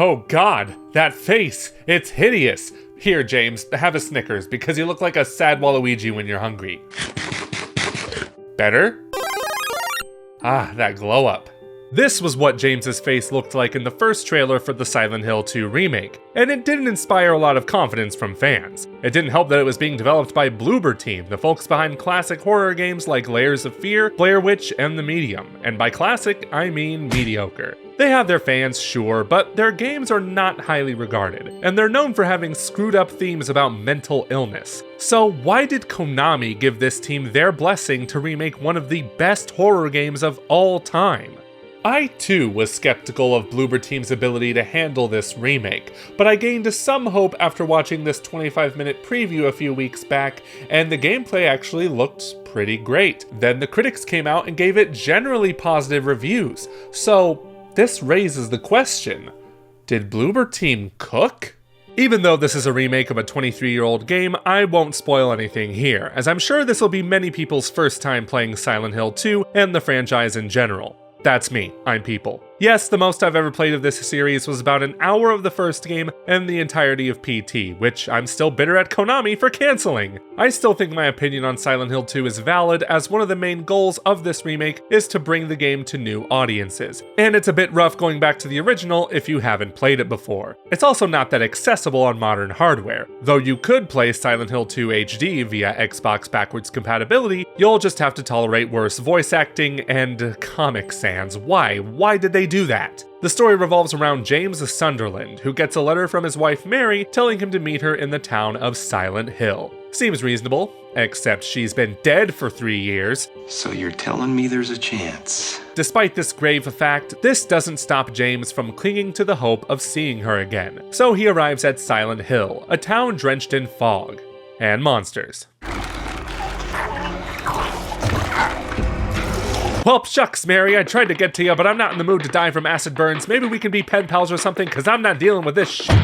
Oh god, that face! It's hideous! Here, James, have a Snickers, because you look like a sad Waluigi when you're hungry. Better? Ah, that glow up. This was what James's face looked like in the first trailer for the Silent Hill 2 remake, and it didn't inspire a lot of confidence from fans. It didn't help that it was being developed by Bloober Team, the folks behind classic horror games like Layers of Fear, Blair Witch, and The Medium, and by classic, I mean mediocre. They have their fans, sure, but their games are not highly regarded, and they're known for having screwed up themes about mental illness. So why did Konami give this team their blessing to remake one of the best horror games of all time? I too was skeptical of Bloober Team's ability to handle this remake, but I gained some hope after watching this 25-minute preview a few weeks back, and the gameplay actually looked pretty great. Then the critics came out and gave it generally positive reviews, so this raises the question, did Bloober Team cook? Even though this is a remake of a 23-year-old game, I won't spoil anything here, as I'm sure this will be many people's first time playing Silent Hill 2 and the franchise in general. That's me, I'm People. Yes, the most I've ever played of this series was about an hour of the first game and the entirety of PT, which I'm still bitter at Konami for canceling. I still think my opinion on Silent Hill 2 is valid, as one of the main goals of this remake is to bring the game to new audiences, and it's a bit rough going back to the original if you haven't played it before. It's also not that accessible on modern hardware. Though you could play Silent Hill 2 HD via Xbox backwards compatibility, you'll just have to tolerate worse voice acting and Comic Sans. Why did they do that? The story revolves around James Sunderland, who gets a letter from his wife Mary telling him to meet her in the town of Silent Hill. Seems reasonable, except she's been dead for 3 years. So you're telling me there's a chance? Despite this grave fact, this doesn't stop James from clinging to the hope of seeing her again. So he arrives at Silent Hill, a town drenched in fog and monsters. Well, shucks, Mary, I tried to get to you, but I'm not in the mood to die from acid burns. Maybe we can be pen pals or something, cause I'm not dealing with this shit.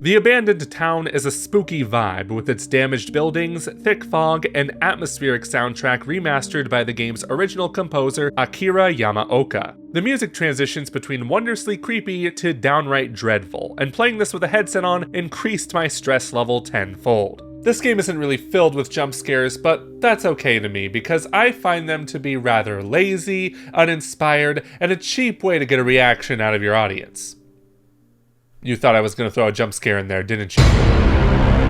The abandoned town is a spooky vibe with its damaged buildings, thick fog, and atmospheric soundtrack remastered by the game's original composer, Akira Yamaoka. The music transitions between wondrously creepy to downright dreadful, and playing this with a headset on increased my stress level tenfold. This game isn't really filled with jump scares, but that's okay to me because I find them to be rather lazy, uninspired, and a cheap way to get a reaction out of your audience. You thought I was going to throw a jump scare in there, didn't you?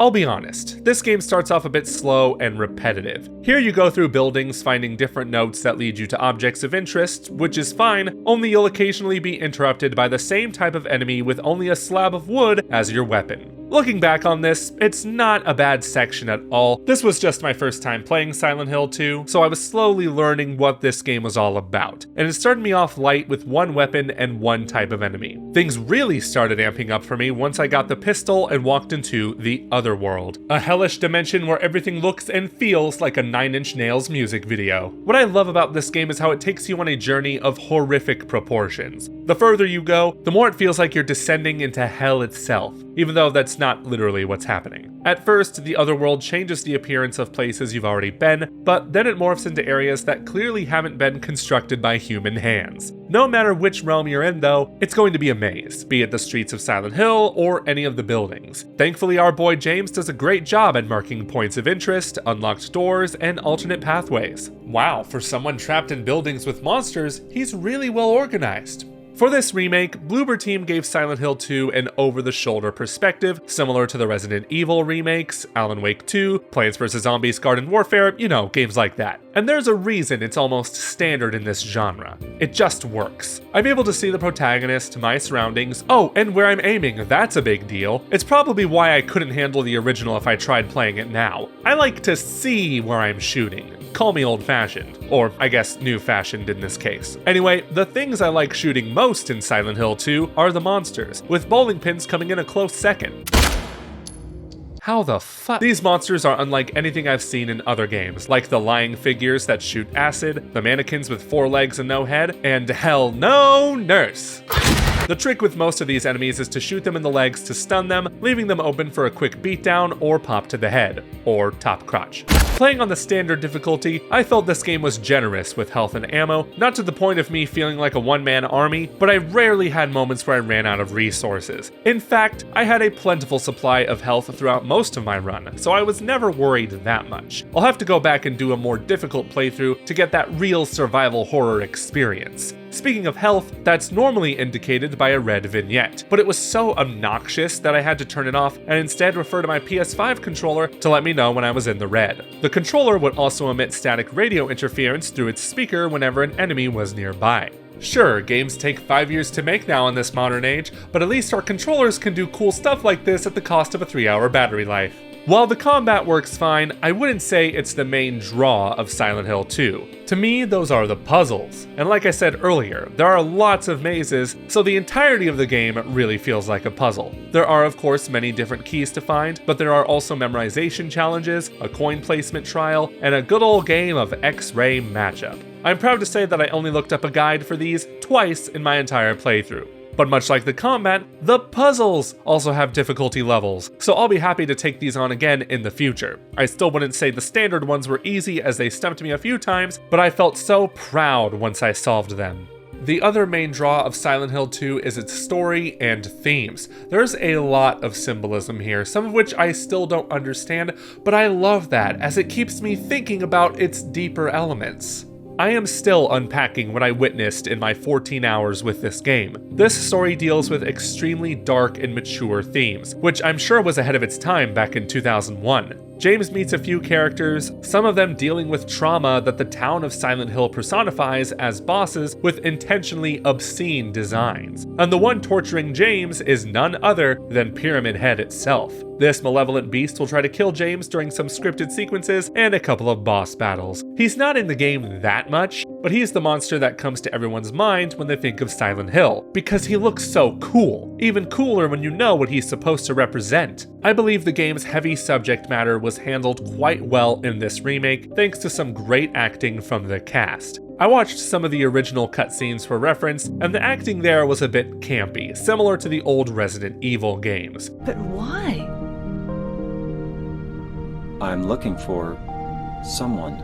I'll be honest, this game starts off a bit slow and repetitive. Here you go through buildings finding different notes that lead you to objects of interest, which is fine, only you'll occasionally be interrupted by the same type of enemy with only a slab of wood as your weapon. Looking back on this, it's not a bad section at all. This was just my first time playing Silent Hill 2, so I was slowly learning what this game was all about, and it started me off light with one weapon and one type of enemy. Things really started amping up for me once I got the pistol and walked into the Otherworld, a hellish dimension where everything looks and feels like a Nine Inch Nails music video. What I love about this game is how it takes you on a journey of horrific proportions. The further you go, the more it feels like you're descending into hell itself, even though that's not literally what's happening. At first, the Otherworld changes the appearance of places you've already been, but then it morphs into areas that clearly haven't been constructed by human hands. No matter which realm you're in though, it's going to be a maze, be it the streets of Silent Hill or any of the buildings. Thankfully, our boy James does a great job at marking points of interest, unlocked doors, and alternate pathways. Wow, for someone trapped in buildings with monsters, he's really well organized. For this remake, Bloober Team gave Silent Hill 2 an over-the-shoulder perspective, similar to the Resident Evil remakes, Alan Wake 2, Plants vs. Zombies Garden Warfare, you know, games like that. And there's a reason it's almost standard in this genre. It just works. I'm able to see the protagonist, my surroundings, oh, and where I'm aiming, that's a big deal. It's probably why I couldn't handle the original if I tried playing it now. I like to see where I'm shooting. Call me old-fashioned, or I guess new-fashioned in this case. Anyway, the things I like shooting most in Silent Hill 2 are the monsters, with bowling pins coming in a close second. How the fuck? These monsters are unlike anything I've seen in other games, like the lying figures that shoot acid, the mannequins with 4 legs and no head, and hell no nurse. The trick with most of these enemies is to shoot them in the legs to stun them, leaving them open for a quick beatdown or pop to the head, or top crotch. Playing on the standard difficulty, I felt this game was generous with health and ammo, not to the point of me feeling like a one-man army, but I rarely had moments where I ran out of resources. In fact, I had a plentiful supply of health throughout most of my run, so I was never worried that much. I'll have to go back and do a more difficult playthrough to get that real survival horror experience. Speaking of health, that's normally indicated by a red vignette, but it was so obnoxious that I had to turn it off and instead refer to my PS5 controller to let me know when I was in the red. The controller would also emit static radio interference through its speaker whenever an enemy was nearby. Sure, games take 5 years to make now in this modern age, but at least our controllers can do cool stuff like this at the cost of a 3-hour battery life. While the combat works fine, I wouldn't say it's the main draw of Silent Hill 2. To me, those are the puzzles. And like I said earlier, there are lots of mazes, so the entirety of the game really feels like a puzzle. There are of course many different keys to find, but there are also memorization challenges, a coin placement trial, and a good old game of X-ray matchup. I'm proud to say that I only looked up a guide for these twice in my entire playthrough. But much like the combat, the puzzles also have difficulty levels, so I'll be happy to take these on again in the future. I still wouldn't say the standard ones were easy as they stumped me a few times, but I felt so proud once I solved them. The other main draw of Silent Hill 2 is its story and themes. There's a lot of symbolism here, some of which I still don't understand, but I love that as it keeps me thinking about its deeper elements. I am still unpacking what I witnessed in my 14 hours with this game. This story deals with extremely dark and mature themes, which I'm sure was ahead of its time back in 2001. James meets a few characters, some of them dealing with trauma that the town of Silent Hill personifies as bosses with intentionally obscene designs. And the one torturing James is none other than Pyramid Head itself. This malevolent beast will try to kill James during some scripted sequences and a couple of boss battles. He's not in the game that much, but he's the monster that comes to everyone's mind when they think of Silent Hill, because he looks so cool. Even cooler when you know what he's supposed to represent. I believe the game's heavy subject matter was handled quite well in this remake, thanks to some great acting from the cast. I watched some of the original cutscenes for reference, and the acting there was a bit campy, similar to the old Resident Evil games. But why? I'm looking for someone.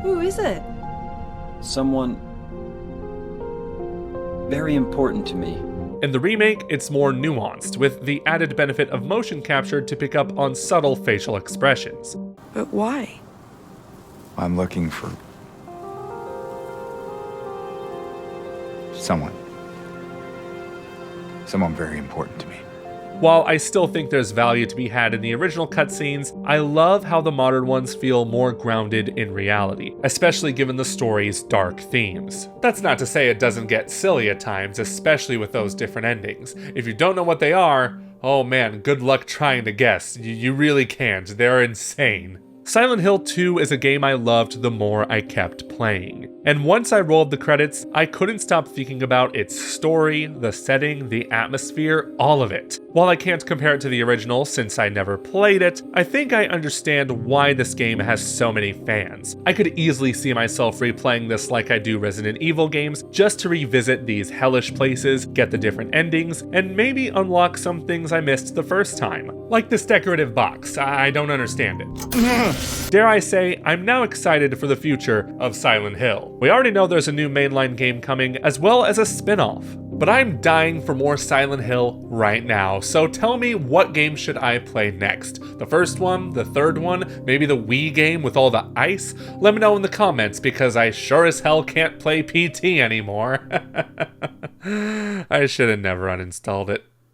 Who is it? Someone very important to me. In the remake, it's more nuanced, with the added benefit of motion capture to pick up on subtle facial expressions. But why? I'm looking for someone very important to me. While I still think there's value to be had in the original cutscenes, I love how the modern ones feel more grounded in reality, especially given the story's dark themes. That's not to say it doesn't get silly at times, especially with those different endings. If you don't know what they are, oh man, good luck trying to guess. You really can't. They're insane. Silent Hill 2 is a game I loved the more I kept playing. And once I rolled the credits, I couldn't stop thinking about its story, the setting, the atmosphere, all of it. While I can't compare it to the original since I never played it, I think I understand why this game has so many fans. I could easily see myself replaying this like I do Resident Evil games, just to revisit these hellish places, get the different endings, and maybe unlock some things I missed the first time. Like this decorative box, I don't understand it. Dare I say, I'm now excited for the future of Silent Hill. We already know there's a new mainline game coming, as well as a spin-off. But I'm dying for more Silent Hill right now, so tell me, what game should I play next? The first one? The third one? Maybe the Wii game with all the ice? Let me know in the comments, because I sure as hell can't play PT anymore. I should have never uninstalled it.